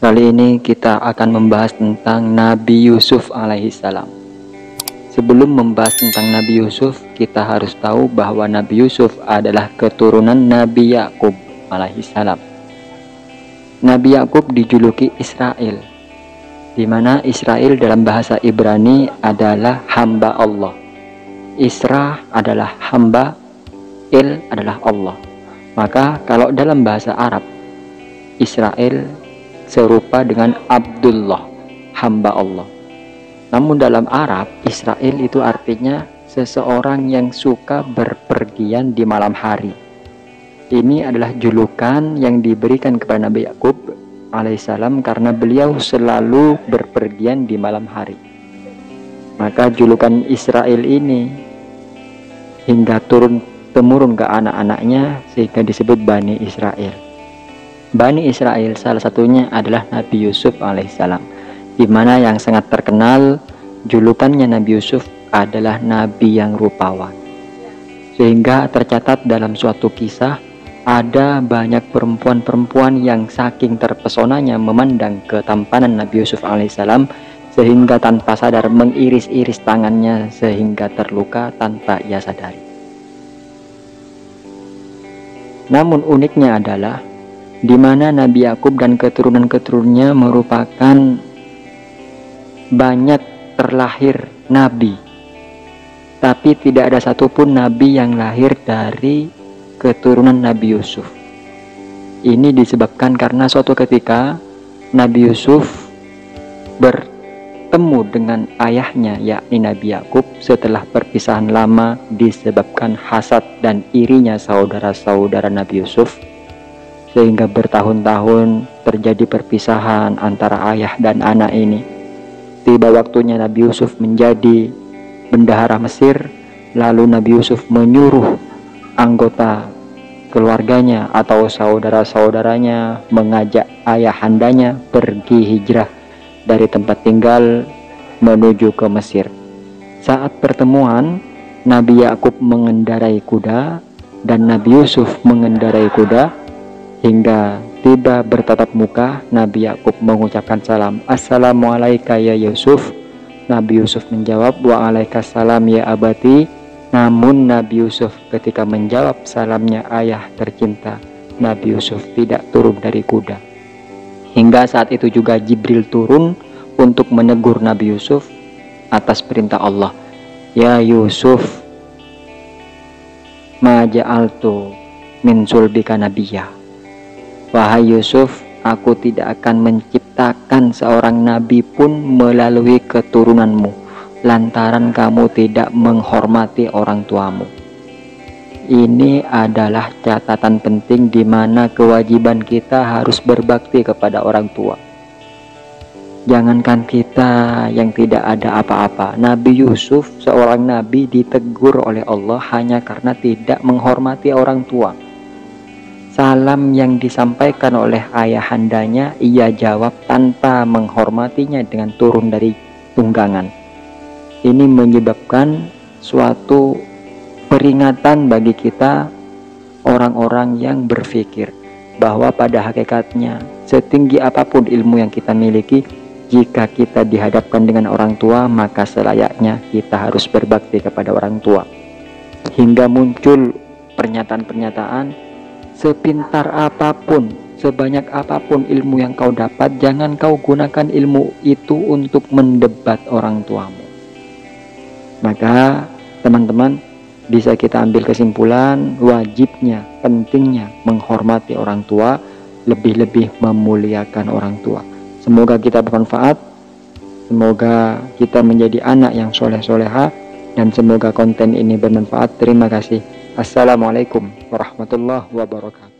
Kali ini kita akan membahas tentang Nabi Yusuf alaihissalam. Sebelum membahas tentang Nabi Yusuf, kita harus tahu bahwa Nabi Yusuf adalah keturunan Nabi Yakub alaihissalam. Nabi Yakub dijuluki Israel, di mana Israel dalam bahasa Ibrani adalah hamba Allah. Isra adalah hamba, Il adalah Allah. Maka kalau dalam bahasa Arab, Israel serupa dengan Abdullah, hamba Allah. Namun dalam Arab, Israel itu artinya seseorang yang suka berpergian di malam hari. Ini adalah julukan yang diberikan kepada Nabi Yakub alaihissalam karena beliau selalu berpergian di malam hari. Maka julukan Israel ini hingga turun-temurun ke anak-anaknya sehingga disebut Bani Israel. Bani Israel salah satunya adalah Nabi Yusuf alaihissalam, di mana yang sangat terkenal julukannya Nabi Yusuf adalah Nabi yang rupawan. Sehingga tercatat dalam suatu kisah ada banyak perempuan-perempuan yang saking terpesonanya memandang ketampanan Nabi Yusuf alaihissalam sehingga tanpa sadar mengiris-iris tangannya sehingga terluka tanpa ia sadari. Namun uniknya adalah di mana Nabi Yakub dan keturunan-keturunannya merupakan banyak terlahir nabi, tapi tidak ada satupun nabi yang lahir dari keturunan Nabi Yusuf. Ini disebabkan karena suatu ketika Nabi Yusuf bertemu dengan ayahnya yakni Nabi Yakub setelah perpisahan lama disebabkan hasad dan irinya saudara-saudara Nabi Yusuf, sehingga bertahun-tahun terjadi perpisahan antara ayah dan anak ini. Tiba waktunya Nabi Yusuf menjadi bendahara Mesir, lalu Nabi Yusuf menyuruh anggota keluarganya atau saudara-saudaranya mengajak ayahandanya pergi hijrah dari tempat tinggal menuju ke Mesir. Saat pertemuan, Nabi Yakub mengendarai kuda dan Nabi Yusuf mengendarai kuda. Hingga tiba bertatap muka, Nabi Yakub mengucapkan salam, "Assalamualaikum ya Yusuf." Nabi Yusuf menjawab, "Waalaikumsalam ya abati." Namun Nabi Yusuf ketika menjawab salamnya ayah tercinta, Nabi Yusuf tidak turun dari kuda. Hingga saat itu juga Jibril turun untuk menegur Nabi Yusuf atas perintah Allah. "Ya Yusuf, ma ja'altu min sulbika nabiyya." Wahai Yusuf, aku tidak akan menciptakan seorang nabi pun melalui keturunanmu, lantaran kamu tidak menghormati orang tuamu. Ini adalah catatan penting di mana kewajiban kita harus berbakti kepada orang tua. Jangankan kita yang tidak ada apa-apa, Nabi Yusuf seorang nabi ditegur oleh Allah hanya karena tidak menghormati orang tua. Salam yang disampaikan oleh ayahandanya ia jawab tanpa menghormatinya dengan turun dari tunggangan. Ini menyebabkan suatu peringatan bagi kita orang-orang yang berpikir bahwa pada hakikatnya setinggi apapun ilmu yang kita miliki, jika kita dihadapkan dengan orang tua maka selayaknya kita harus berbakti kepada orang tua. Hingga muncul pernyataan-pernyataan, sepintar apapun, sebanyak apapun ilmu yang kau dapat, jangan kau gunakan ilmu itu untuk mendebat orang tuamu. Maka teman-teman bisa kita ambil kesimpulan wajibnya, pentingnya menghormati orang tua, lebih-lebih memuliakan orang tua. Semoga kita bermanfaat, semoga kita menjadi anak yang soleh-soleha, dan semoga konten ini bermanfaat. Terima kasih. Assalamualaikum warahmatullahi wabarakatuh.